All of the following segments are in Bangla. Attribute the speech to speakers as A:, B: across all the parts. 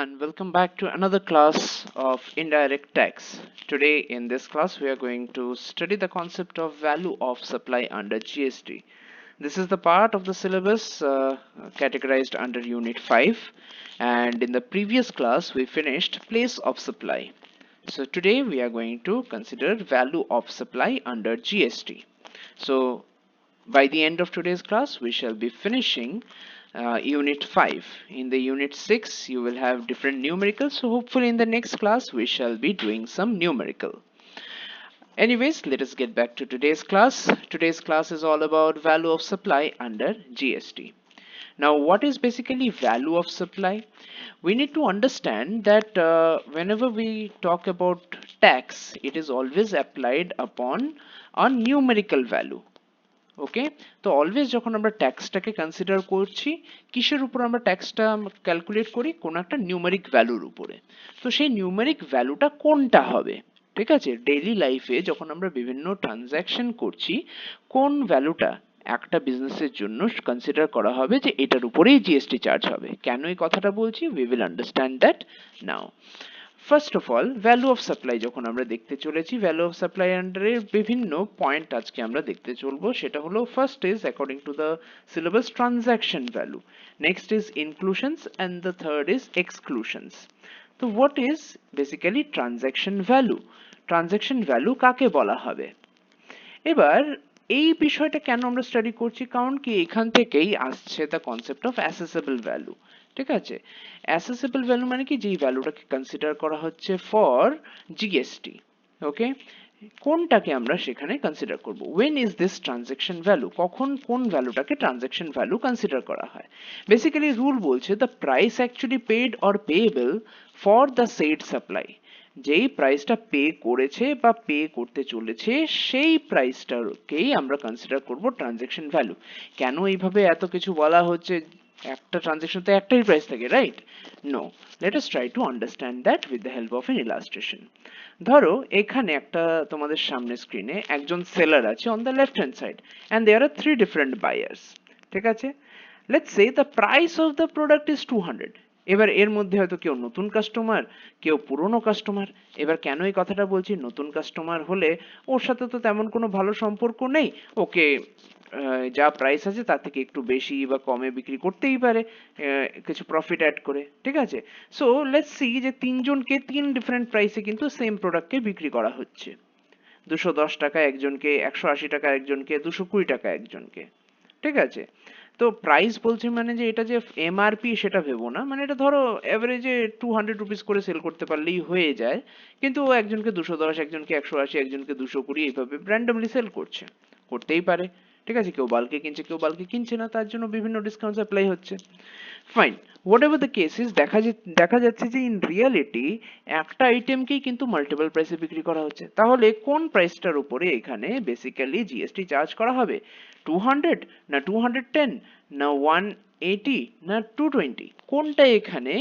A: and welcome back to another class of indirect tax. Today in this class we are going to study the concept of value of supply under GST. This is the part of the syllabus categorized under unit 5, and in the previous class we finished place of supply. So today we are going to consider value of supply under GST. So by the end of today's class we shall be finishing unit 5. In the unit 6 you will have different numericals, so hopefully in the next class we shall be doing some numerical. Anyways, let us get back to today's class. Today's class is all about value of supply under GST. Now, what is basically value of supply? We need to understand that whenever we talk about tax, it is always applied upon a numerical value. ওকে, তো অলওয়েজ যখন আমরা ট্যাক্সটাকে কনসিডার করছি, কিসের উপর আমরা ট্যাক্সটা ক্যালকুলেট করি? কোনো একটা নিউমেরিক ভ্যালুর উপরে। তো সেই নিউমেরিক ভ্যালুটা কোনটা হবে? ঠিক আছে, ডেইলি লাইফে যখন আমরা বিভিন্ন ট্রানজ্যাকশন করছি, কোন ভ্যালুটা একটা বিজনেসের জন্য কনসিডার করা হবে যে এটার উপরেই জিএসটি চার্জ হবে? কেন এই কথাটা বলছি? We will understand that now. First of all, value of supply যখন আমরা দেখতে চলেছি, ভ্যালু অফ সাপ্লাই আন্ডারে বিভিন্ন পয়েন্ট আজকে আমরা দেখতে চলবো। সেটা হলো, first is according to the syllabus transaction value, next is inclusions and the third is exclusions. তো what is basically transaction value? Transaction value কাকে বলা হবে? এবার এই বিষয়টা কেন আমরা স্টাডি করছি? কারণ কি এখান থেকেই আসছে দ্য কনসেপ্ট অফ অ্যাসেসেবল ভ্যালু। ঠিক আছে, অ্যাসেসেবল ভ্যালু মানে কি? যেই ভ্যালুটাকে কনসিডার করা হচ্ছে ফর জিএসটি। ওকে, কোনটাকে আমরা সেখানে কনসিডার করব? When is this transaction value? কখন কোন ভ্যালুটাকে ট্রানজ্যাকশন ভ্যালু কনসিডার করা হয়? বেসিক্যালি রুল বলছে the price actually paid or payable for the said supply. যেই প্রাইসটা পে করেছে বা পে করতে চলেছে সেই প্রাইসটাকেই আমরা কনসিডার করব ট্রানজ্যাকশন ভ্যালু। কেন এইভাবে এত কিছু বলা হচ্ছে? একটা ট্রানজ্যাকশন তো একটাই প্রাইস থাকে, right? No, let us try to understand that with the help of an illustration. ধরো এখানে একটা তোমাদের সামনে স্ক্রিনে একজন সেলার আছে on the left hand side, and there are 3 different buyers. ঠিক আছে, let's say the price of the product is 200। এবার এর মধ্যে হয়তো কেউ নতুন কাস্টমার, কেউ পুরনো কাস্টমার। এবার কেন এই কথাটা বলছি? নতুন কাস্টমার হলে ওর সাথে তো তেমন কোনো ভালো সম্পর্ক নেই, ওকে যা প্রাইস আছে তার থেকে একটু বেশি বা কমে বিক্রি করতেই পারে, কিছু প্রফিট অ্যাড করে। ঠিক আছে, সো লেটস সি যে তিনজনকে তিন ডিফারেন্ট প্রাইসে কিন্তু সেম প্রোডাক্টকে বিক্রি করা হচ্ছে। 210 টাকা একজনকে, 180 টাকা একজনকে, 220 টাকা একজনকে। ঠিক আছে, তো প্রাইস বলছে মানে যে এটা যে এমআরপি সেটা ভেবো না, মানে এটা ধরো এভারেজে 200 রুপিস করে সেল করতে পারলেই হয়ে যায়, কিন্তু ও একজনকে 210, একজনকে 180, একজনকে 220 এইভাবে র্যান্ডমলি সেল করছে, করতেই পারে। ঠিক আছে, কেউ বাল্কে কিনছে, কেউ বাল্কে কিনছে না, তার জন্য বিভিন্ন ডিসকাউন্ট অ্যাপ্লাই হচ্ছে। Fine, what ever the cases, দেখা যাচ্ছে যে ইন রিয়ালিটি একটা আইটেমকেই কিন্তু মাল্টিপল প্রাইসে বিক্রি করা হচ্ছে। তাহলে কোন প্রাইসটার উপরে এখানে বেসিক্যালি জিএসটি চার্জ করা হবে? 200 না 210 না 180 না 220? কোনটা এখানে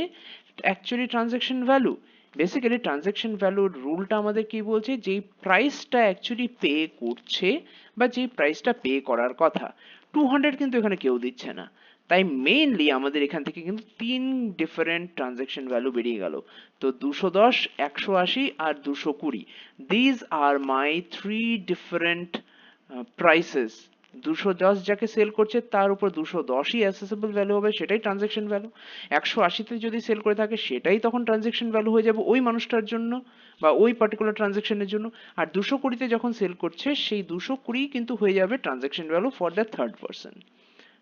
A: actually transaction value? Basically transaction ভ্যালুর রুলটা আমাদের কি বলছে? যেই প্রাইসটা অ্যাকচুয়ালি পে করছে বা যেই প্রাইসটা পে করার কথা, 200 কিন্তু এখানে কেউ দিচ্ছে না। তাই মেইনলি আমাদের এখান থেকে কিন্তু তিন ডিফারেন্ট ট্রানজ্যাকশন ভ্যালু বেরিয়ে গেল। তো 210, 180 আর 220, these are my three different prices. 210 যাকে সেল করছে তার উপর 210ই অ্যাসেসেবল ভ্যালু হবে, সেটাই ট্রানজ্যাকশন ভ্যালু। 180তে যদি সেল করে থাকে সেটাই তখন ট্রানজ্যাকশন ভ্যালু হয়ে যাবে ওই মানুষটার জন্য বা ওই পার্টিকুলার ট্রানজ্যাকশনের জন্য। আর 220তে যখন সেল করছে সেই 220 কিন্তু হয়ে যাবে transaction value for the third person.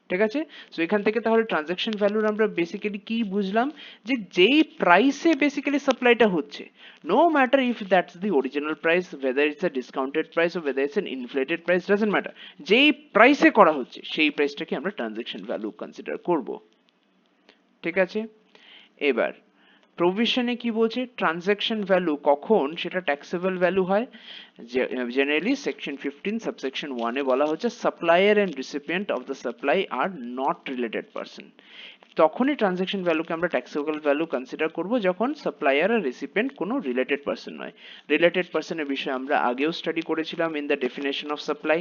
A: ঠিক আছে, সো এখান থেকে তাহলে ট্রানজ্যাকশন ভ্যালুর আমরা বেসিক্যালি কি বুঝলাম? যে যেই প্রাইসে বেসিক্যালি সাপ্লাইটা হচ্ছে, no matter if that's the original price, whether it's a discounted price or whether it's an inflated price, doesn't matter, যেই প্রাইসে করা হচ্ছে সেই প্রাইসটাকে আমরা ট্রানজ্যাকশন ভ্যালু কনসিডার করব। ঠিক আছে, এবার প্রভিশনে কি বলছে? ট্রানজ্যাকশন ভ্যালু কখন সেটা ট্যাক্সেবল ভ্যালু হয়? জেনারেলি সেকশন 15 সাবসেকশন 1 এ বলা হচ্ছে supplier and recipient of the supply are not related person. তখনই ট্রানজ্যাকশন ভ্যালুকে আমরা ট্যাক্সেবল ভ্যালু কনসিডার করব যখন সাপ্লায়ার আর রেসিপিয়েন্ট কোনো রিলেটেড পার্সন নয়। রিলেটেড পার্সনের বিষয়ে আমরা আগেও স্টাডি করেছিলাম in the definition of supply,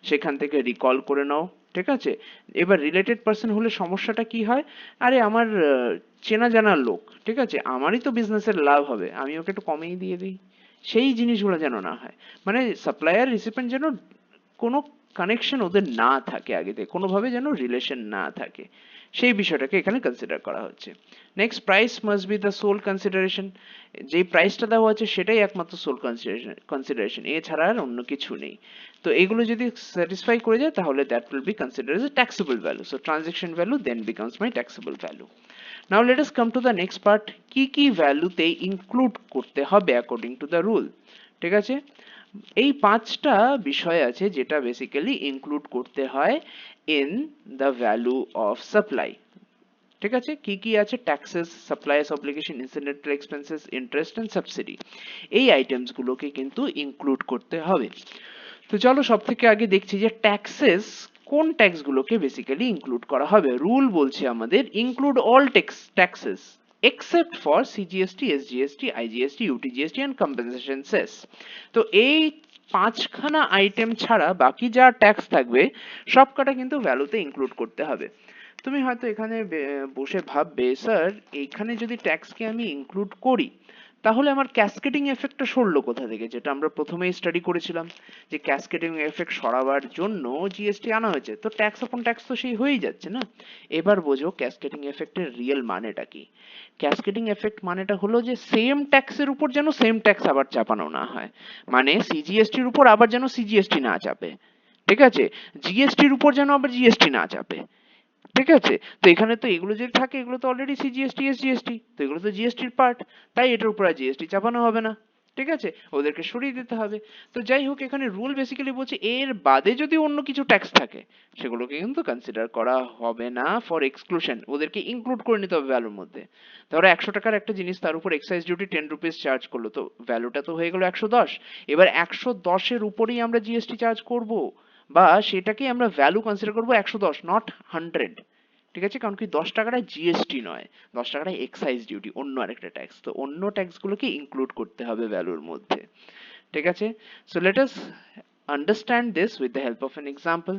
A: সেখান থেকে রিকল করে নাও। ঠিক আছে, এবার রিলেটেড পার্সন হলে সমস্যাটা কি হয়, আরে আমার চেনা জানার লোক, ঠিক আছে, আমারই তো বিজনেসের লাভ হবে, আমি ওকে একটু কমেই দিয়ে দিই, সেই জিনিসগুলো যেন না হয়। মানে সাপ্লায়ার রেসিপিয়েন্ট যেন কোনো কানেকশন ওদের না থাকে, আগে থেকে কোনোভাবে যেন রিলেশন না থাকে, সেই বিষয়টাকে এখানে কনসিডার করা হচ্ছে। Next, price must be the sole consideration. যেই প্রাইসটা দেওয়া হচ্ছে সেটাই একমাত্র সোল কনসিডারেশন, এছাড়া আর অন্য কিছু নেই। তো এগুলো যদি স্যাটিসফাই করে যায় তাহলে that will be considered as a taxable value. So transaction value then becomes my taxable value. Now let us come to the next part, কি কি ভ্যালুতে ইনক্লুড করতে হবে অ্যাকর্ডিং টু দ্য রুল। ঠিক আছে, এই পাঁচটা বিষয় আছে যেটা বেসিক্যালি ইনক্লুড করতে হয় in the value of supply. ঠিক আছে, কি কি আছে, taxes, suppliers obligation, incidental expenses, interest and subsidy, এই আইটেমস গুলোকে কিন্তু ইনক্লুড করতে হবে। তো চলো সব থেকে আগে দেখছি যে ট্যাক্সেস, কোন ট্যাক্স গুলোকে বেসিক্যালি ইনক্লুড করা হবে। রুল বলছে আমাদের include all taxes except for CGST, SGST, IGST, UTGST and compensation cess। তো এই পাঁচখানা আইটেম ছাড়া বাকি যা ট্যাক্স থাকবে সবকটা কিন্তু ভ্যালুতে ইনক্লুড করতে হবে। তুমি হয়তো এখানে বসে ভাববে, স্যার এইখানে যদি ট্যাক্সকে আমি ইনক্লুড করি তাহলে আমার ক্যাসকেডিং এফেক্টটা সরলো কোথা থেকে, যেটা আমরা প্রথমেই স্টাডি করেছিলাম যে ক্যাসকেডিং এফেক্ট সরাবার জন্য জিএসটি আনা হয়েছে, তো ট্যাক্স আপন ট্যাক্স তো সেই হয়েই যাচ্ছে না। এবার বোঝো ক্যাসকেডিং এফেক্টের রিয়েল মানেটা কি। ক্যাসকেডিং এফেক্ট মানেটা হলো যে সেম ট্যাক্সের উপর যেন সেম ট্যাক্স আবার চাপানো না হয়, মানে সিজিএসটির উপর আবার যেন সিজিএসটি না চাপে, ঠিক আছে, জিএসটির উপর যেন আবার জিএসটি না চাপে। ঠিক আছে, তো এখানে তো এগুলো যদি থাকে এগুলো তো অলরেডি সিজিএসটি, এসজিএসটি, তো এগুলো তো জিএসটির পার্ট, তাই এটার উপর আর জিএসটি চাপানো হবে না। ঠিক আছে, ওদেরকে সরিয়ে দিতে হবে। তো যাই হোক, এখানে রুল বেসিক্যালি বলছে এর বাদে যদি অন্য কিছু ট্যাক্স থাকে সেগুলোকে কিন্তু কনসিডার করা হবে না ফর এক্সক্লুশন, ওদেরকে ইনক্লুড করে নিতে হবে ভ্যালুর মধ্যে। ধরো 100 টাকার একটা জিনিস, তার উপর এক্সাইজ ডিউটি 10 রুপিস চার্জ করলো, তো ভ্যালুটা তো হয়ে গেল 110। এবার 110-এর উপরেই আমরা জিএসটি চার্জ করব, বা সেটাকেই আমরা ভ্যালু কনসিডার করবো 110, নট 100। ঠিক আছে, কারণ কি 10 টাকাটা জিএসটি নয়, 10 টাকাটা এক্সাইজ ডিউটি, অন্য আরেকটা ট্যাক্স, তো অন্য ট্যাক্স গুলোকে ইনক্লুড করতে হবে ভ্যালুর মধ্যে। ঠিক আছে, so let us understand this with the help of an example.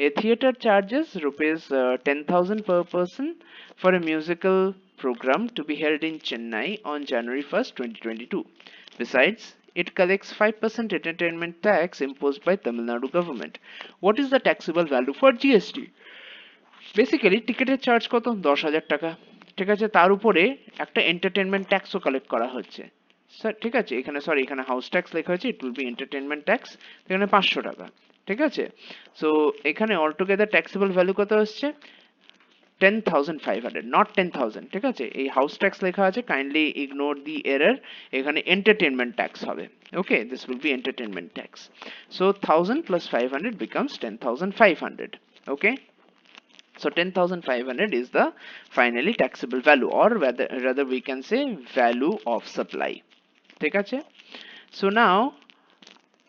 A: A theater charges rupees 10,000 per person for a musical program to be held in Chennai on January 1st, 2022. Besides, it collects 5% entertainment tax imposed by Tamil Nadu government. What is the taxable value for GST? Basically টিকিটের চার্জ কত, 10,000 টাকা। ঠিক আছে, তার উপরে একটা এন্টারটেনমেন্ট ট্যাক্সও কালেক্ট করা হচ্ছে। স্যার ঠিক আছে, এখানে সরি এখানে হাউস ট্যাক্স লেখা হয়েছে, ইট উইল বি এন্টারটেনমেন্ট ট্যাক্স, এখানে 500 টাকা। ঠিক আছে, সো এখানে অলটুগেদার ট্যাক্সেবল ভ্যালু কত আসছে, 10,500, নট 10,000। ঠিক আছে, এই হাউস ট্যাক্স লেখা আছে, কাইন্ডলি ইগনোর দি এরর, এখানে এন্টারটেনমেন্ট ট্যাক্স হবে। Okay, this will be entertainment tax. So 1000 plus 500 becomes 10,500. Okay, so 10,500 is the finally taxable value, or rather we can say value of supply. ঠিক আছে, so now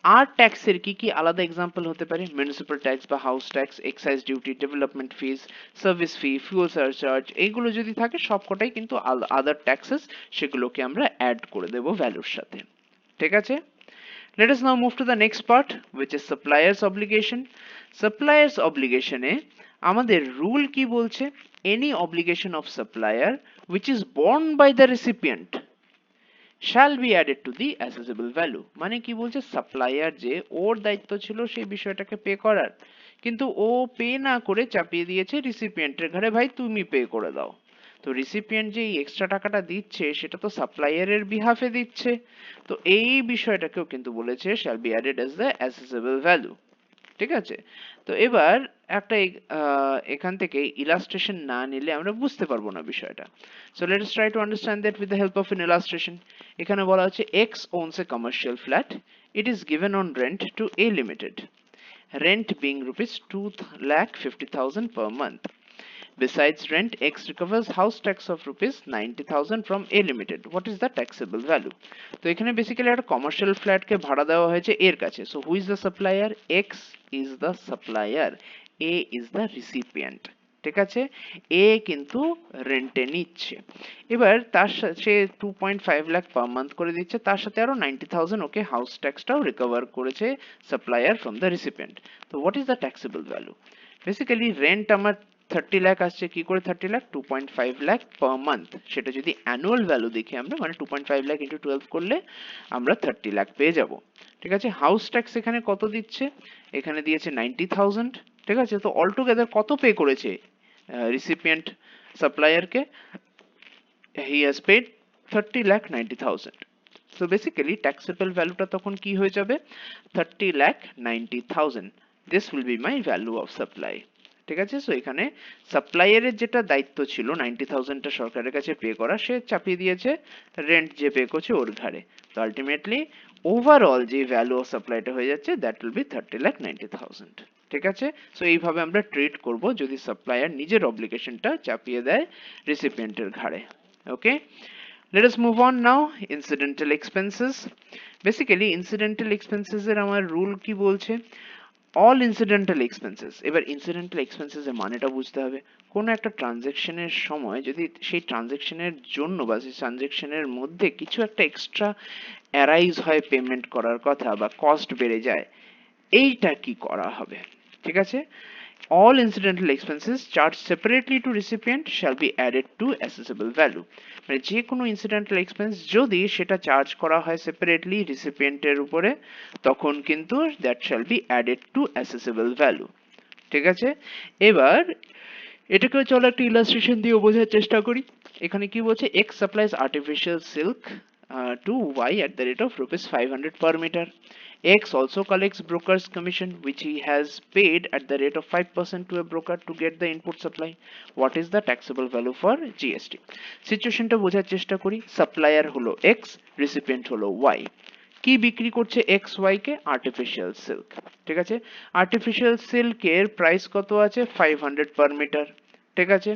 A: আর ট্যাক্সের কি কি আলাদা এক্সাম্পল হতে পারে, মিউনিসিপাল ট্যাক্স বা house tax, excise duty, development fees, service fee, fuel surcharge, এইগুলো যদি থাকে সবকটাই কিন্তু আদার ট্যাক্সেস, সেগুলোকে আমরা অ্যাড করে দেব ভ্যালুর সাথে। ঠিক আছে, let us now move to the next part, which is suppliers obligation. Suppliers obligation এ আমাদের রুল কি বলছে, any obligation of supplier which is borne by the recipient shall be added to the assessable value। মানে কি বলছে, সাপ্লায়ার যে ওর দায়িত্ব ছিল সেই বিষয়টাকে পে করার, কিন্তু ও পে না করে চাপিয়ে দিয়েছে রিসিপিয়েন্টের ঘরে, ভাই তুমি পে করে দাও। তো রিসিপিয়েন্ট যে এক্সট্রা টাকাটা দিচ্ছে সেটা তো সাপ্লায়ারের বিহাফে দিচ্ছে, তো এই বিষয়টাকেও কিন্তু বলেছে shall be added as the assessable value। ঠিক আছে, তো এবার একটা এখান থেকে ইলাস্ট্রেশন না নিলে আমরা বুঝতে পারবো না বিষয়টা। So let us try to understand that with the help of an illustration. এখানে বলা হচ্ছে X owns a commercial flat, it is given on rent to A Limited, rent being rupees 2,50,000 per month. Besides rent, X recovers house tax of rupees 90,000 from A Limited. What is the taxable value? তো এখানে বেসিক্যালি একটা কমার্শিয়াল ফ্ল্যাটকে ভাড়া দেওয়া হয়েছে এর কাছে। So who is the supplier? X is the supplier, A is the recipient। ঠিক আছে, এ কিন্তু রেন্টে নিচ্ছে। এবার তার সে 2.5 লাখ পার মান্থ করে দিচ্ছে, তার সাথে আরো 90,000 ওকে হাউস ট্যাক্সটাও রিকভার করেছে সাপ্লায়ার ফ্রম দ্য রিসিপিয়েন্ট। তো what is the taxable value? Basically rent আমার 30 লাখ আসছে, কি করে 30 লাখ? 2.5 lakh per month. সেটা যদি অ্যানুয়াল ভ্যালু দেখি আমরা, মানে 2.5 লাখ ইন্টু 12 করলে আমরা 30 লাখ পেয়ে যাব। ঠিক আছে, হাউস ট্যাক্স এখানে কত দিচ্ছে? এখানে দিয়েছে 90,000। ঠিক আছে, তো অল টুগেদার কত পে করেছে রিসিপিয়েন্ট সাপ্লায়ারকে? He has paid 30,90,000। So basically taxable ভ্যালুটা তখন কি হয়ে যাবে? 30,90,000। This will be my value of supply. ঠিক আছে, সো এখানে সাপ্লায়ারের যেটা দায়িত্ব ছিল 90,000টা সরকারের কাছে পে করা, সে চাপিয়ে দিয়েছে রেন্ট যে পে করছে ওর ঘাড়ে। তো আলটিমেটলি ওভারঅল যে ভ্যালু অফ সাপ্লাইটা হয়ে যাচ্ছে দ্যাট উইল বি 30,90,000। ঠিক আছে, সো এইভাবে আমরা ট্রিট করব যদি সাপ্লায়ার নিজের অব্লিগেশনটা চাপিয়ে দেয় রিসিপিয়েন্টের ঘাড়ে। ওকে, let us move on now. Incidental expenses. Basically incidental expenses এর আমার রুল কি বলছে? All incidental expenses. এবার ইনসিডেন্টাল এক্সপেন্সেস এর মানেটা বুঝতে হবে। কোনো একটা ট্রানজেকশনের সময় যদি সেই ট্রানজেকশনের জন্য বা সেই ট্রানজেকশনের মধ্যে কিছু একটা এক্সট্রা অ্যারাইজ হয় পেমেন্ট করার কথা, বা কস্ট বেড়ে যায়, এইটা কি করা হবে? ঠিক আছে, all incidental expenses charged separately to recipient shall be added to assessable value। মানে যে কোনো ইনসিডেন্টাল এক্সপেন্স যদি সেটা চার্জ করা হয় সেপারেটলি রিসিপিয়েন্টের উপরে, তখন কিন্তু that shall be added two অ্যাসেসেবল value. ঠিক আছে, এবার এটাকে চলো একটা ইলাস্ট্রেশন দিয়ে বোঝার চেষ্টা করি। এখানে কি বলছে? X supplies artificial silk to Y at the rate of rupees 500 per meter. X also collects broker's commission which he has paid at the rate of 5% to a broker to get the input supply. What is the taxable value for GST? সিচুয়েশনটা বোঝার চেষ্টা করি। সাপ্লায়ার হলো X, রিসিপিয়েন্ট হলো Y। কি বিক্রি করছে এক্স ওয়াই কে? Artificial silk. ঠিক আছে, আর্টিফিশিয়াল সিল্কের প্রাইস কত আছে? 500 পার মিটার। ঠিক আছে,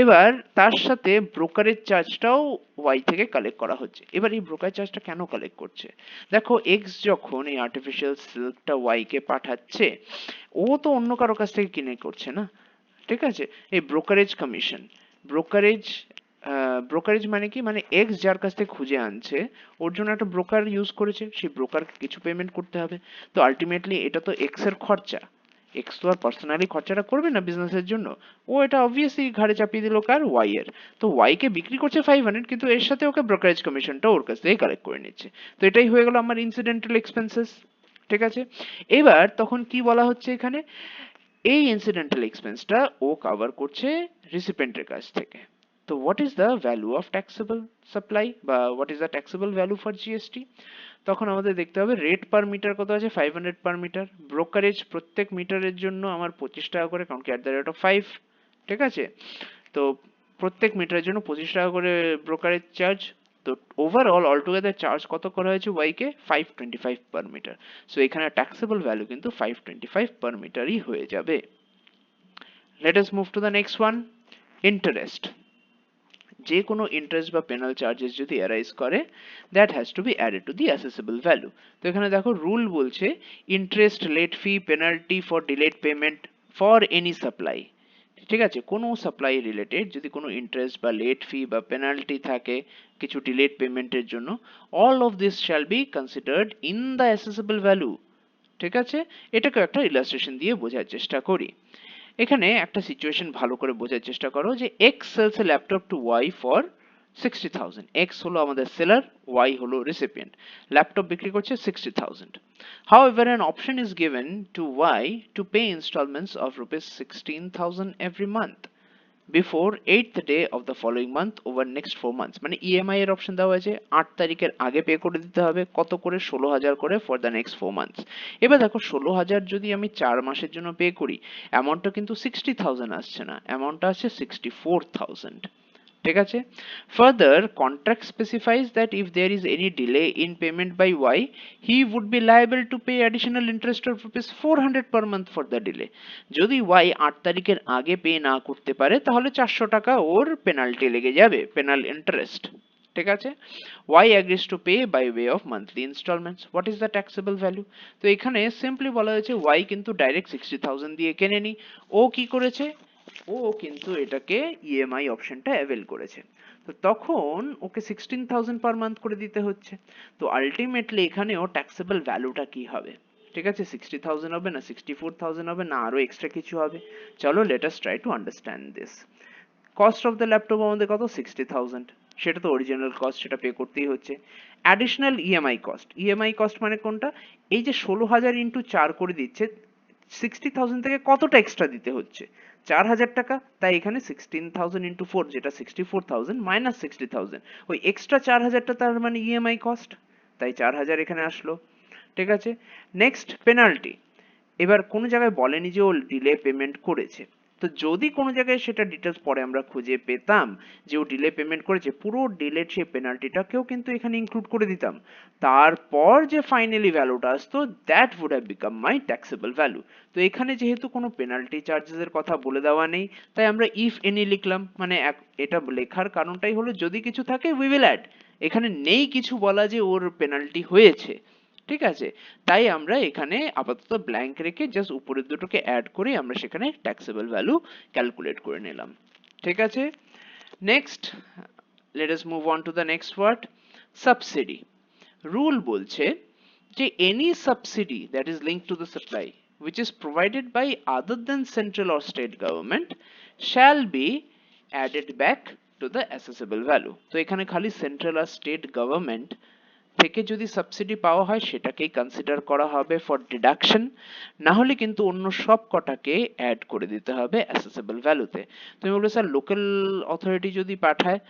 A: এবার তার সাথে ব্রোকারেজ চার্জটাও ওয়াই থেকে কালেক্ট করা হচ্ছে। এবার এই ব্রোকার চার্জটা কেন কালেক্ট করছে? দেখো, এক্স যখন এই আর্টিফিশিয়াল সিল্কটা ওয়াই কে পাঠাচ্ছে, ও তো অন্য কারো কাছ থেকে কিনে করছে না। ঠিক আছে, এই ব্রোকারেজ কমিশন, ব্রোকারেজ ব্রোকারেজ মানে কি? মানে এক্স যার কাছ থেকে খুঁজে আনছে ওর জন্য একটা ব্রোকার ইউজ করেছে, সেই ব্রোকার কিছু পেমেন্ট করতে হবে। তো আলটিমেটলি এটা তো এক্স এর খরচা। এক্স তো আর পার্সোনালি খরচাটা করবে না বিজনেসের জন্য, ও এটা অবভিয়াসলি ঘাড়ে চাপিয়ে দিল কার? ওয়াই এর। তো ওয়াই কে বিক্রি করছে 500, কিন্তু এর সাথে ওকে ব্রোকারেজ কমিশনটা ওর কাছ থেকে কালেক্ট করে নিচ্ছে। তো এটাই হয়ে গেল আমার ইনসিডেন্টাল এক্সপেন্সেস। ঠিক আছে, এবার তখন কি বলা হচ্ছে এখানে? এই ইনসিডেন্টাল এক্সপেন্সটা ও কভার করছে রিসিপিয়েন্টের কাছ থেকে। তো what is the value of taxable supply, বা what is the taxable value for GST? তখন আমাদের দেখতে হবে রেট পার মিটার কত আছে? 500 পার মিটার। ব্রোকারেজ প্রত্যেক মিটারের জন্য আমার 25 টাকা করে, কারণ কি অ্যাট দ্য রেট অফ 5। ঠিক আছে, তো প্রত্যেক মিটারের জন্য 25 টাকা করে ব্রোকারেজ চার্জ। তো ওভারঅল অল টুগেদার চার্জ কত করা হয়েছে ওয়াই কে? 525 পার মিটার। সো এখানে ট্যাক্সেবল ভ্যালু কিন্তু 525 পার মিটারই হয়ে যাবে। Let us move to the next one, interest. যে কোনো ইন্টারেস্ট বা পেনাল চার্জেস যদি অ্যারাইজ করে, that has to be added to the assessable value. তো এখানে দেখো রুল বলছে interest, late fee, penalty for delayed payment for any supply. ঠিক আছে, কোনো সাপ্লাই রিলেটেড যদি কোনো ইন্টারেস্ট বা লেট ফি বা পেনাল্টি থাকে কিছু ডিলেড পেমেন্টের জন্য, all of this shall be considered in the অ্যাসেসেবল value. ঠিক আছে, এটাকে একটা ইলাস্ট্রেশন দিয়ে বোঝার চেষ্টা করি। এখানে একটা সিচুয়েশন ভালো করে বোঝার চেষ্টা করো যে X sells a laptop to Y for 60,000। X হলো আমাদের সেলার, ওয়াই হলো রিসিপিয়েন্ট। ল্যাপটপ বিক্রি করছে 60,000। However, an option is given to Y to pay installments of rupees 16,000 every month before 8th day of the following month over next 4 months। মানে ইএমআই এর অপশন দেওয়া আছে 8 তারিখের আগে পে করে দিতে হবে কত করে? 16,000 করে ফর দ্য নেক্সট 4 মান্থস। এবার দেখো 16,000 যদি আমি 4 মাসের জন্য পে করি, অ্যামাউন্টটা কিন্তু 60,000 আসছে না, অ্যামাউন্টটা আসছে 64,000। ঠিক আছে, further contract specifies that if there is any delay in payment by Y, he would be liable to pay additional interest of rupees 400 per month for the delay. যদি ওয়াই 8 তারিখের আগে পে না করতে পারে তাহলে 400 টাকা ওর পেনাল্টি লেগে যাবে, পেনাল ইন্টারেস্ট। ঠিক আছে, Y agrees to pay by way of monthly instalments. What is the taxable value? তো এখানে সিম্পলি বলা হয়েছে ওয়াই কিন্তু ডাইরেক্ট 60,000 দিয়ে কেনেনি, ও কি করেছে? ও কিন্তু এটাকে ইএমআই অপশনটা অ্যাভেল করেছে, তো তখন ওকে 16,000 পার মান্থ করে দিতে হচ্ছে। তো আলটিমেটলি এখানেও ট্যাক্সেবল ভ্যালুটা কি হবে? ঠিক আছে, 60,000 হবে না 64,000 হবে না আরো এক্সট্রা কিছু হবে? চলো late us try to understand this. Cost of the laptop আমাদের কত? 60,000। সেটা তো অরিজিনাল কস্ট, সেটা পে করতেই হচ্ছে। Additional EMI cost, EMI cost মানে কোনটা? এই যে 16,000 ইন্টু 4 করে দিচ্ছে, 60,000 থেকে কতটা এক্সট্রা দিতে হচ্ছে? 4,000 টাকা। তাই এখানে 16,000 ইন্টু 4 যেটা 64,000 মাইনাস 60,000, ওই এক্সট্রা 4,000টা তার মানে ইএমআই কস্ট, তাই 4,000 এখানে আসলো। ঠিক আছে, নেক্সট পেনাল্টি। এবার কোনো জায়গায় বলেনি যে ও ডিলে পেমেন্ট করেছে, তো যদি কোনো জায়গায় সেটা ডিটেলস পরে আমরা খুঁজে পেতাম যে ও ডিলে পেমেন্ট করেছে, পুরো ডিলের সেই পেনাল্টিটাকেও কিন্তু এখানে ইনক্লুড করে দিতাম। তারপর যে ফাইনালি ভ্যালুটা আসতো, that would have become my taxable value. তো এখানে যেহেতু কোনো পেনাল্টি চার্জেস এর কথা বলে দেওয়া নেই, তাই আমরা ইফ এনি লিখলাম, মানে এটা লেখার কারণটাই হলো যদি কিছু থাকে উই উইল অ্যাড। এখানে নেই কিছু বলা যে ওর পেনাল্টি হয়েছে, ঠিক আছে, তাই আমরা এখানে আপাতত ব্ল্যাঙ্ক রেখে জাস্ট উপরের দুটোকে অ্যাড করে আমরা সেখানে ট্যাক্সেবল ভ্যালু ক্যালকুলেট করে নিলাম। ঠিক আছে, next let us move on to the next word, subsidy. Rule বলছে যে any subsidy that is linked to the supply which is provided by other than central or state government shall be added back to the assessable value। তো এখানে খালি সেন্ট্রাল আর স্টেট গভর্নমেন্ট থেকে যদি সাবসিডি পাওয়া হয় সেটাকেই কনসিডার করা হবে ফর ডিডাকশন, না হলে কিন্তু অন্য সব কটাকে অ্যাড করে দিতে হবে অ্যাসেসেবল ভ্যালুতে। তুমি বলবে স্যার লোকাল অথরিটি যদি পাঠায়,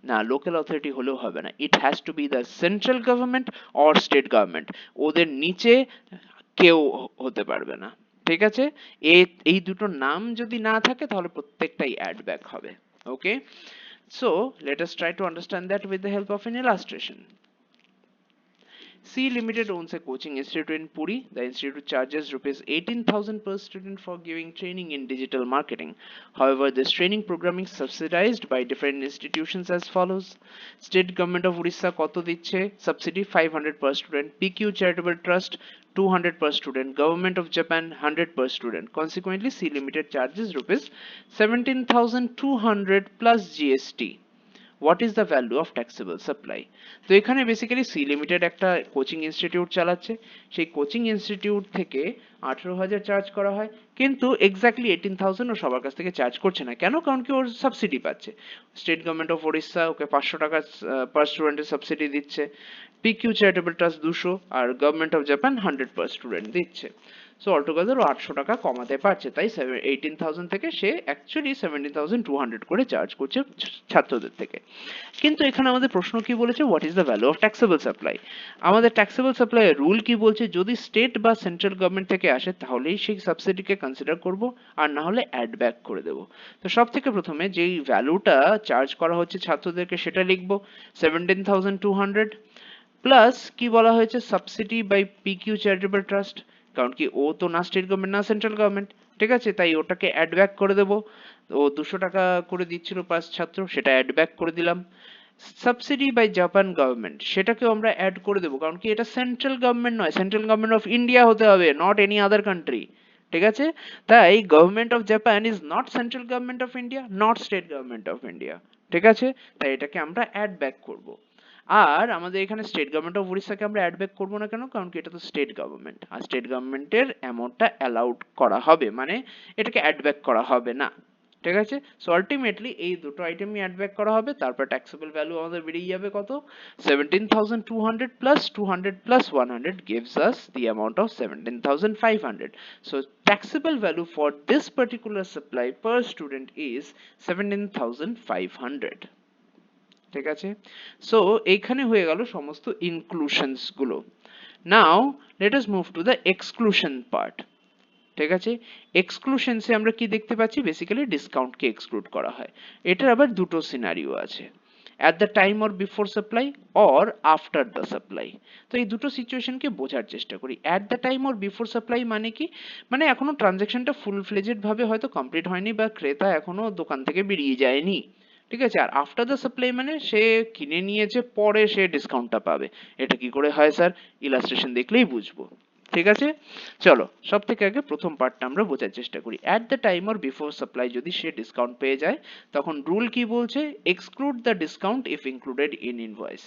A: না লোকাল অথরিটি হলেও হবে না, it has to B the central government or state government, ওদের নিচে কেউ হতে পারবে না। ঠিক আছে, এই দুটো নাম যদি না থাকে তাহলে প্রত্যেকটাই অ্যাড ব্যাক হবে। Okay, so let us try to understand that with the help of an illustration. C Limited owns a coaching institute in Puri. The institute charges rupees 18,000 per student for giving training in digital marketing. However, this training program is subsidized by different institutions as follows. State Government of Orissa কত দিচ্ছে subsidy? 500 per student. PQ Charitable Trust 200 per student. Government of Japan 100 per student. Consequently, C Limited charges rupees 17,200 plus GST. What is the value of taxable supply? তো এখানে বেসিক্যালি সি লিমিটেড একটা কোচিং ইনস্টিটিউট চালাচ্ছে, সেই কোচিং ইনস্টিটিউট থেকে 18,000 চার্জ করা হয়, কিন্তু এক্স্যাক্টলি 18,000 ও সবার কাছ থেকে চার্জ করছে না। কেন? কারণ কি ওর সাবসিডি পাচ্ছে। স্টেট গভর্নমেন্ট অফ ওড়িশা ওকে 500 টাকা পার স্টুডেন্টের সাবসিডি দিচ্ছে, পিকিউ চ্যারিটেবল ট্রাস্ট 200, আর government of Japan 100 per student দিচ্ছে। সো অলটুগেদার ও 800 টাকা কমাতে পারছে, তাই 18,000 থেকে সে অ্যাকচুয়ালি 17,200 করে চার্জ করছে ছাত্রদের থেকে। কিন্তু এখানে আমাদের প্রশ্ন কি বলেছে, what is the value of taxable supply? আমাদের ট্যাক্সেবল সাপ্লাই রুল কি বলছে, যদি স্টেট বা সেন্ট্রাল গভর্নমেন্ট থেকে আসে তাহলেই সেই সাবসিডিকে কনসিডার করব, আর না হলে অ্যাড ব্যাক করে দেব। তো সব থেকে প্রথমে যেই ভ্যালুটা চার্জ করা হচ্ছে ছাত্রদেরকে সেটা লিখবো 17,200, প্লাস কি বলা হয়েছে, subsidy by PQ charitable trust, কারণ কি ও তো না স্টেট গভর্নমেন্ট না সেন্ট্রাল গভর্নমেন্ট, ঠিক আছে, তাই ওটাকে অ্যাড ব্যাক করে দেবো। ও 200 টাকা করে দিচ্ছিল পাস ছাত্র, সেটা অ্যাড ব্যাক করে দিলাম। সাবসিডি বাই জাপান গভর্নমেন্ট সেটাকেও আমরা অ্যাড করে দেবো, কারণ কি এটা সেন্ট্রাল গভর্নমেন্ট নয়, সেন্ট্রাল গভর্নমেন্ট অফ ইন্ডিয়া হতে হবে, নট এনি আদার কান্ট্রি। ঠিক আছে, তাই government of Japan is not central government of India, not state government of India. ঠিক আছে, তাই এটাকে আমরা অ্যাড ব্যাক করবো। আর আমাদের এখানে স্টেট গভর্নমেন্ট অফ উড়িষ্যাকে আমরা অ্যাড ব্যাক করবো না কেন? কারণ কি এটা তো স্টেট গভর্নমেন্ট, আর স্টেট গভর্নমেন্টের অ্যামাউন্টটা অ্যালাউড করা হবে, মানে এটাকে অ্যাড ব্যাক করা হবে না। ঠিক আছে, সো আলটিমেটলি এই দুটো আইটেমই অ্যাড ব্যাক করা হবে, তারপর ট্যাক্সেবল ভ্যালু আমাদের বেরিয়ে যাবে কত, 17,200 plus 200 plus 100 gives us the amount of 17,500. So taxable value for this particular supply per student is 17,500. ঠিক আছে, সো এইখানে হয়ে গেল সমস্ত ইনক্লুশনস গুলো। Now let us move to the exclusion part. ঠিক আছে, এক্সক্লুশনসে আমরা কি দেখতে পাচ্ছি, বেসিক্যালি ডিসকাউন্টকে এক্সক্লুড করা হয়। এটার আবার দুটো সিনারিও আছে, at the time or before supply or after the supply। তো এই দুটো সিচুয়েশনকে বোঝার চেষ্টা করি। at the time or before supply মানে কি, মানে এখনো ট্রানজাকশনটা ফুল ফ্লেজেড ভাবে হয়তো কমপ্লিট হয়নি বা ক্রেতা এখনো দোকান থেকে বেরিয়ে যায়নি। ঠিক আছে, আর আফটার দ্য সাপ্লাই মানে সে কিনে নিয়েছে, পরে সে ডিসকাউন্টটা পাবে। এটা কি করে হয় স্যার? ইলাস্ট্রেশন দেখলেই বুঝবো। ঠিক আছে, চলো সব থেকে আগে প্রথম পার্টটা আমরা বোঝার চেষ্টা করি। At the time or before supply যদি সে ডিসকাউন্ট পেয়ে যায়, তখন রুল কি বলছে, exclude the discount if included in invoice.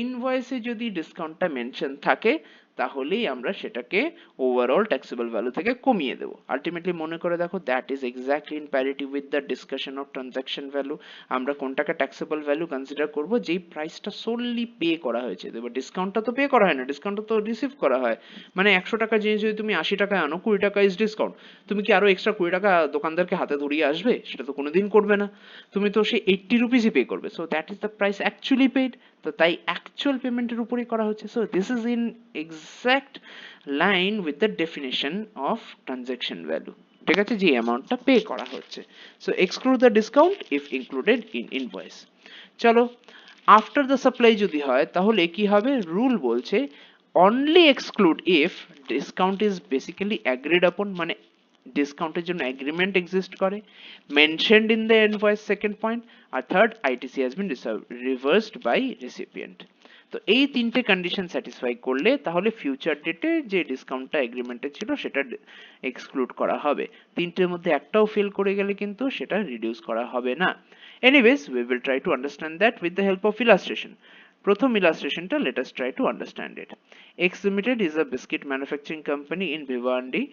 A: ইনভয়েসে যদি ডিসকাউন্টটা মেনশন থাকে তাহলেই আমরা সেটাকে ওভারঅল ট্যাক্সেবল ভ্যালু থেকে কমিয়ে দেবো। আলটিমেটলি মনে করে দেখো, that is exactly in parity with the discussion of transaction value. আমরা কোনটাকে ট্যাক্সেবল ভ্যালু কনসিডার করব, যেই প্রাইসটা সোললি পে করা হয়েছে। এবার ডিসকাউন্টটা তো পে করা হয় না, ডিসকাউন্টটা তো রিসিভ করা হয়। মানে 100 টাকা জিনিস যদি তুমি 80 টাকায় আনো, 20 টাকা ইজ ডিসকাউন্ট, তুমি কি আরো এক্সট্রা 20 টাকা দোকানদারকে হাতে ধরিয়ে আসবে? সেটা তো কোনোদিন করবে না। তুমি তো সেই 80 রুপিসই পে করবে। So that is the price actually paid. তো তাই অ্যাকচুয়াল পেমেন্টের উপরেই করা হচ্ছে। So this is in exact line with the definition of transaction value. ঠিক আছে, যে অ্যামাউন্টটা পে করা হচ্ছে। So exclude the discount if included in invoice. চলো, আফটার দ্য সাপ্লাই যদি হয় তাহলে কি হবে, রুল বলছে only exclude if discount is basically agreed upon, মানে ডিসকাউন্টের জন্য এগ্রিমেন্ট এক্সিস্ট করে, mentioned in the invoice, second point, আর third, ITC has been reversed by recipient. তো এই তিনটে কন্ডিশন স্যাটিসফাই করলে তাহলে ফিউচার ডেটে যে ডিসকাউন্টটা এগ্রিমেন্টে ছিল সেটা এক্সক্লুড করা হবে। তিনটের মধ্যে একটাও ফেল করে গেলে কিন্তু সেটা রিডিউস করা হবে না। Anyways, we will try to understand that with the help of illustration. প্রথম ইলাস্ট্রেশনটা let us try to understand it. X Limited is a biscuit manufacturing company in Bhiwandi,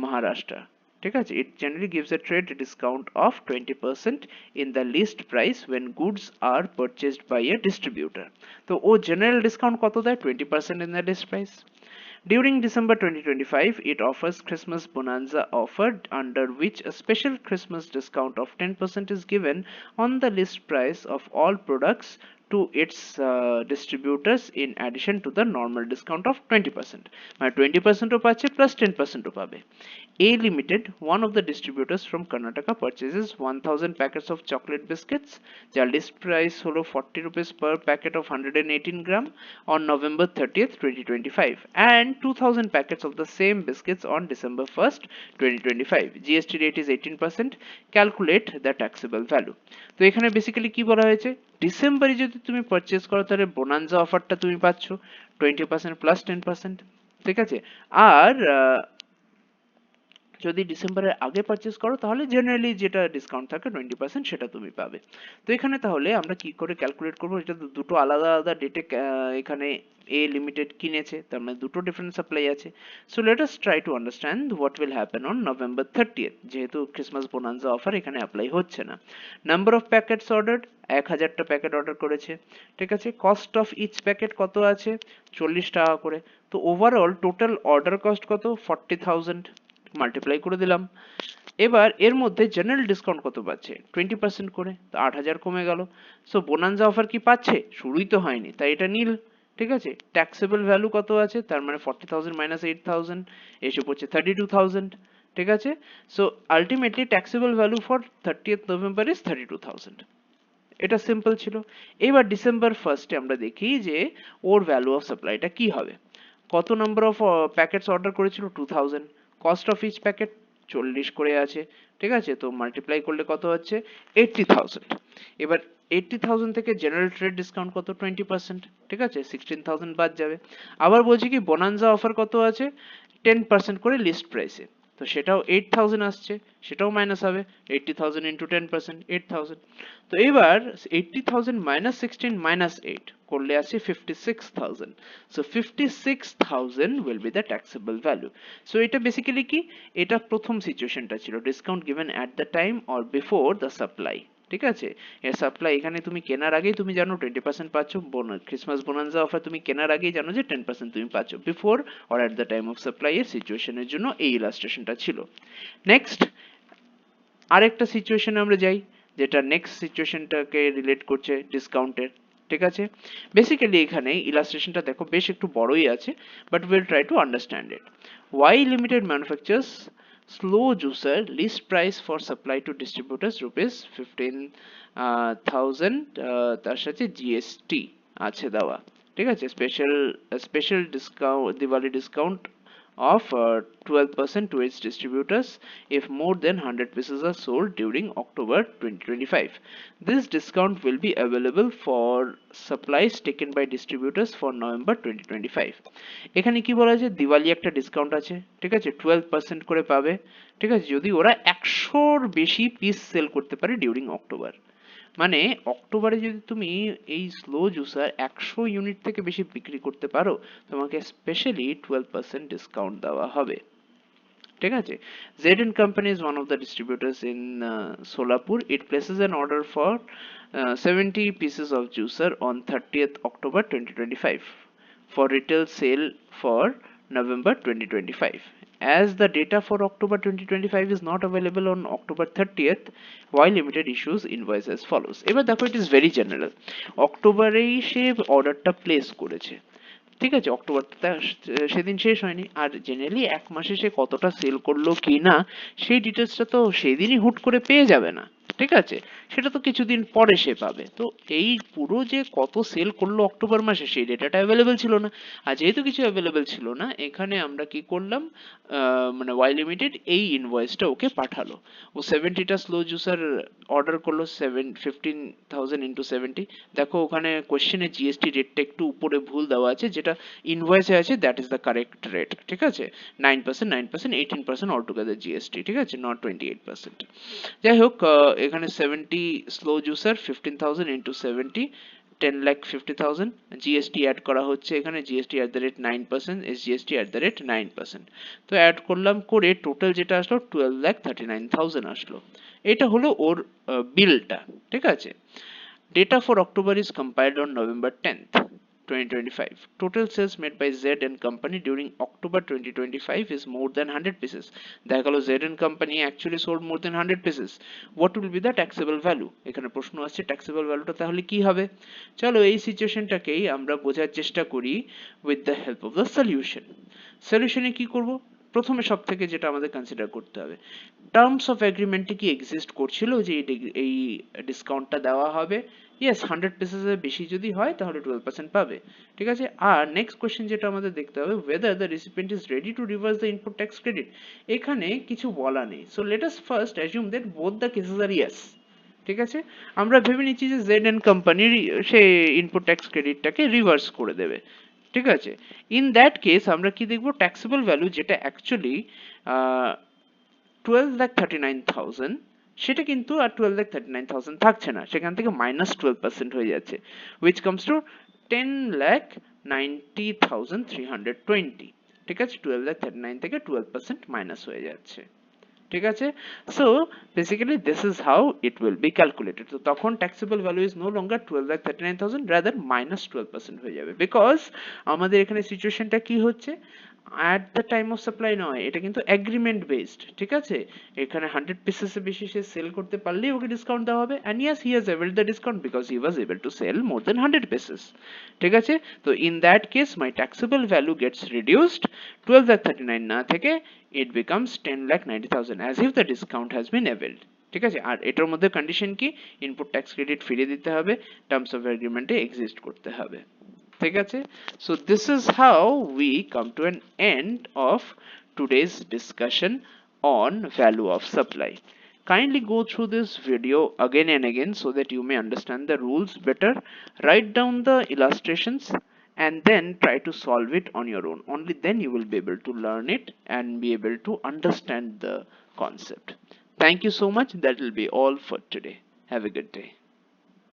A: Maharashtra. ঠিক আছে, it generally gives a trade discount of 20% in the list price when goods are purchased by a distributor. তো ও জেনারেল ডিসকাউন্ট কত দেয়? 20% in the list price. During December 2025, it offers Christmas Bonanza offer, under which a special Christmas discount of 10% is given on the list price of all products to its distributors in addition to the normal discount of 20%. মানে 20% ও পাচ্ছে plus 10% ও পাবে। A Limited, one of the distributors from Karnataka, purchases 1000 packets of chocolate biscuits. যার list price হলো 40 rupees per packet of 118 gram on November 30th, 2025, and 2000 packets of the same biscuits on December 1st, 2025. GST rate is 18%. Calculate the taxable value. তো এখানে বেসিক্যালি কি বলা হয়েছে, ডিসেম্বরে যদি তুমি পারচেজ করো তাহলে বোনান্সা অফারটা তুমি পাচ্ছ 20% প্লাস 10%। ঠিক আছে, আর যদি ডিসেম্বরের আগে পারচেজ করো তাহলে জেনারেলি যেটা ডিসকাউন্ট থাকে 20% সেটা তুমি পাবে। তো এখানে তাহলে আমরা কি করে ক্যালকুলেট করবো, এটা তো দুটো আলাদা আলাদা ডেটে এখানে এ লিমিটেড কিনেছে, তার মানে দুটো ডিফারেন্ট সাপ্লাই আছে। So let us try to understand what will happen on November 30th, যেহেতু ক্রিসমাস বোনান্সা অফার এখানে অ্যাপ্লাই হচ্ছে না। নাম্বার অফ প্যাকেটস অর্ডার, 1000টা প্যাকেট অর্ডার করেছে। ঠিক আছে, কস্ট অফ ইচ প্যাকেট কত আছে, 40 টাকা করে। তো ওভারঅল টোটাল অর্ডার কস্ট কত, 40,000, মাল্টিপ্লাই করে দিলাম। এবার এর মধ্যে জেনারেল ডিসকাউন্ট কত পাচ্ছে, 20% করে, তো 8000 কমে গেল। সো বোনান্সা অফার কি পাচ্ছে, শুরুই তো হয়নি, তাই এটা নীল। ঠিক আছে, ট্যাক্সেবল ভ্যালু কত আছে, তার মানে 40,000 মাইনাস 8,000 এসে পড়ছে 32,000। ঠিক আছে, so ultimately taxable value for 30th November is 32,000। এটা সিম্পল ছিল। এবার ডিসেম্বর ফার্স্টে আমরা দেখি যে ওর ভ্যালু অফ সাপ্লাইটা কি হবে। কত নাম্বার অফ প্যাকেটস অর্ডার করেছিল, 2000। কস্ট অফ ইচ প্যাকেট 40 করে আছে। ঠিক আছে, তো মাল্টিপ্লাই করলে কত হচ্ছে, 80,000। এবার 80,000 থেকে জেনারেল ট্রেড ডিসকাউন্ট কত, 20%। ঠিক আছে, 16,000 বাদ যাবে। আবার বলছি কি বোনান্সা অফার কত আছে, 10% করে লিস্ট প্রাইসে, তো সেটাও 8000 আসছে, সেটাও মাইনাস হবে। 80,000 ইন্টু 10%, 8000। তো এবার 80,000 মাইনাস 16 মাইনাস 8 করলে আসছে 56,000। So 56,000 will be the taxable value. So এটা বেসিক্যালি কি, এটা প্রথম সিচুয়েশনটা ছিল, discount given at the time or before the supply. ঠিক আছে, এর সাপ্লাই এখানে তুমি কেনার আগেই তুমি জানো 20% পাচ্ছ, ক্রিসমাস বোনান্সা অফার তুমি কেনার আগেই জানো যে 10% তুমি পাচ্ছ, before or at the time of supply এর সিচুয়েশনের জন্য এই ইলাস্ট্রেশনটা ছিল। নেক্সট আরেকটা সিচুয়েশনে আমরা যাই, যেটা নেক্সট সিচুয়েশনটাকে রিলেট করছে ডিসকাউন্টের। ঠিক আছে, বেসিক্যালি এখানে ইলাস্ট্রেশনটা দেখো বেশ একটু বড়ই আছে, but will try to understand it. Y limited manufactures slow juicer, list price for supply to distributors rupees 15,000, তার সাথে জিএসটি আছে দেওয়া। ঠিক আছে, special discount, Diwali discount of 12% to its distributors if more than 100 pieces are sold during October 2025. This discount will be available for supplies taken by distributors for November 2025. এখানে কি বলা আছে, দিওয়ালি একটা ডিসকাউন্ট আছে, ঠিক আছে, 12% করে পাবে, ঠিক আছে, যদি ওরা 100-র বেশি পিস সেল করতে পারে ডিউরিং অক্টোবর। মানে অক্টোবরে যদি তুমি এই স্লো জুসার 100 ইউনিট থেকে বেশি বিক্রি করতে পারো, তোমাকে স্পেশালি 12% ডিসকাউন্ট দেওয়া হবে, ঠিক আছে। ZN Company is one of the distributors in Solapur. It places an order for 70 pieces of juicer on 30th October 2025 for retail sale for November 2025. As the data for October 2025 is not available on October 30th, Y Limited issues invoice as follows. এবার দেখো, it is very general. অক্টোবরেই সে অর্ডারটা প্লেস করেছে, ঠিক আছে, অক্টোবরটা সেদিন শেষ হয়নি, আর জেনারেলি এক মাসে সে কতটা সেল করলো কি না সেই ডিটেলসটা তো সেদিনই হুট করে পেয়ে যাবে না, ঠিক আছে, সেটা তো কিছুদিন পরে সে পাবে। তো এই পুরো যে কত সেল করলো অক্টোবর মাসে সেই ডেটাটা অ্যাভেলেবেল ছিল না, আর যেহেতু কিছু অ্যাভেলেবেল ছিল না, এখানে আমরা কি করলাম, মানে ওয়াই লিমিটেড এই ইনভয়েসটা ওকে পাঠালো। ও 70টা স্লো জুসার অর্ডার করলো, 15,000 ইন্টু 70। দেখো ওখানে কোশ্চেনে জিএসটি রেটটা একটু উপরে ভুল দেওয়া আছে, যেটা ইনভয়েসে আছে that is the correct rate, ঠিক আছে, 9%, 9%, 18% অল টুগেদার জিএসটি, ঠিক আছে, নট 28%। যাই হোক, এখানে 70 slow juicer 15,000 into 70, 10,50,000, GST add করা হচ্ছে এখানে, GST at the rate 9%, SGST at the rate 9%। তো অ্যাড করলাম, করে টোটাল যেটা আসলো 12,39,000 আসলো। এটা হলো ওর বিলটা, ঠিক আছে। Data for October is compiled on November 10th, 2025. Total sales made by Z and Company during October 2025 is more than 100 pieces. দেখা গেল Z and Company actually sold more than 100 pieces. What will be the taxable value? এখানে প্রশ্ন আসছে taxable valueটা তাহলে কি হবে। চলো এই সিচুয়েশনটাকেই আমরা বোঝার চেষ্টা করি with the help of the solution. সলিউশনে কি করব, প্রথমে সব থেকে যেটা আমাদের কনসিডার করতে হবে, টার্মস অফ এগ্রিমেন্টে কি এক্সিস্ট করছিল যে এই ডিসকাউন্টটা দেওয়া হবে। ইয়েস, 100 পিসেসের বেশি যদি হয় তাহলে 12% পাবে, ঠিক আছে। আর নেক্সট কোশ্চেন যেটা আমাদের দেখতে হবে, whether the recipient is ready to reverse the input tax credit। এখানে কিছু বলা নেই, so let us first assume that both the cases are yes, ঠিক আছে। আমরা ভেবে নিচ্ছি যে Z&C কোম্পানির সে ইনপুট ট্যাক্স ক্রেডিটটাকে রিভার্স করে দেবে, ঠিক আছে। ইন দ্যাট কেস আমরা কি দেখবো, ট্যাক্সেবল ভ্যালু যেটা অ্যাকচুয়ালি 12,39,000, সেটা কিন্তু আর 12,39,000 থাকছে না, সেখান থেকে -12% হয়ে যাচ্ছে, which comes to 10,90,320, ঠিক আছে, 12,39 থেকে 12% মাইনাস হয়ে যাচ্ছে, ঠিক আছে। So basically this is how it will be calculated. তো তখন taxable value is no longer 12,39,000, rather -12% হয়ে যাবে, বিকজ আমাদের এখানে সিচুয়েশনটা কি হচ্ছে, at the time of supply নয়, এটা কিন্তু এগ্রিমেন্ট বেসড, ঠিক আছে। এখানে 100 পিসেস এর বেশি সে সেল করতে পারলেই ওকে ডিসকাউন্ট দেওয়া হবে, and yes he has availed the discount because he was able to sell more than 100 pieces, ঠিক আছে। তো in that case my taxable value gets reduced, 12,39 না থেকে it becomes 10,90,000 as if the discount has been availed, ঠিক আছে। আর এটার মধ্যে কন্ডিশন কি, ইনপুট ট্যাক্স ক্রেডিট ফিরিয়ে দিতে হবে, টার্মস অফ এগ্রিমেন্টে এক্সিস্ট করতে হবে, ঠিক আছে। So this is how we come to an end of today's discussion on value of supply. Kindly go through this video again and again so that you may understand the rules better. Write down the illustrations and then try to solve it on your own. Only then you will be able to learn it and be able to understand the concept. Thank you so much. That will be all for today. Have a good day.